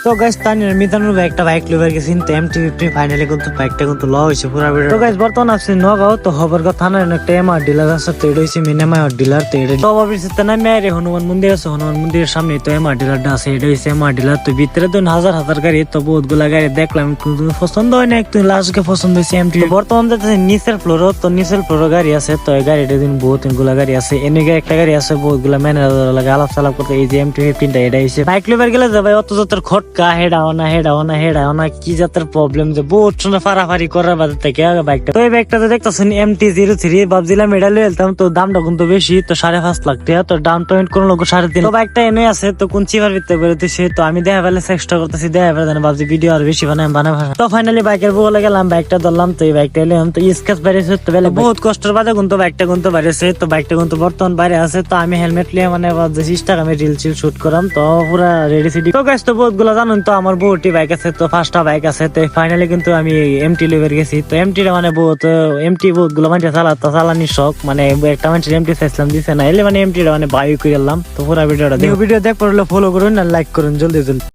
তো গাইস তানির মিতানুর একটা বাইক লইবার গেছি তো MT-50 ফাইনালি কিন্তু বাইকটা কিন্তু ল হইছে পুরা ভিডিও। তো গাইস বর্তমান আছে নগাঁও তো খবর কথা থানার একটা এমআর ডিলার আছে তো এটা হইছে মিনিমাম ডিলার তো এটা তো অফিসে না মেরে হনুমান মন্দির আছে হনুমান মন্দিরের সামনে তো এমআর ডিলারটা আছে এটা হইছে এমআর ডিলার তো ভিতরে তো হাজার হাজার গাড়ি তো বহুতগুলা গাড়ি দেখলাম কিন্তু পছন্দ হয় না একটু লাস্টকে পছন্দ হইছে MT। বর্তমান যাচ্ছে নিচের ফ্লোর তো নিচের ফ্লোর গাড়ি আছে তো এই গাড়িটা দিন বহুতগুলা গাড়ি আছে এদিকে একটা গাড়ি আছে বহুতগুলা ম্যানেজার লাগে আলাপ সালাপ করতে এই যে MT-15 টা এটা হইছে বাইক লইবার গেলে যে ভাই অত জাতের খটকা হেডাও না কি জাতের প্রবলেম যে বহুত শুনে ফারাফারি করার বাদে থেকে বাইকটা তো এই বাইকটা দেখতেছেন MT-03 ভাবছিলাম এটা লই এলতাম তো দামটা কিন্তু বেশি তো 5.5 লাখ টাকা তো ডাউন পেমেন্ট কোন লোক 3.5 তো বাইকটা এনে আছে তো কোন চিপার ভিতরে বেরোতেছে তো আমি দেখা ফেলে চেষ্টা করতেছি দেখা ফেলে ভাবছি ভিডিও আর বেশি বানাবো তো ফাইনালি বাইকের বলে গেলাম বাইকটা ধরলাম তো এই বাইকটা এলাম তো স্কেচ বাইরেছে তো বেলে বহুত কষ্টের বাদে কিন্তু বাইকটা কিন্তু বাইরেছে তো বাইকটা কিন্তু বর্তমান বাইরে আছে তো আমি হেলমেট লিয়ে মানে ইনস্টাগ্রামে রিল শুট করাম তো পুরা রেডি সিডি তো গাইস তো বহুত গুলা জানেন তো আমার বহুটি বাইক আছে তো 5টা বাইক আছে তো ফাইনালি কিন্তু আমি MT লেভেল গেছি তো MT টা মানে বহুত MT বহুত গুলো মানে চালানি শখ মানে একটা মানুষের MT চাইছিলাম দিছে না এলে মানে MT টা মানে বাই করে গেলাম তো পুরা ভিডিওটা ভিডিও দেখ পড়লে ফলো করুন আর লাইক করুন জলদি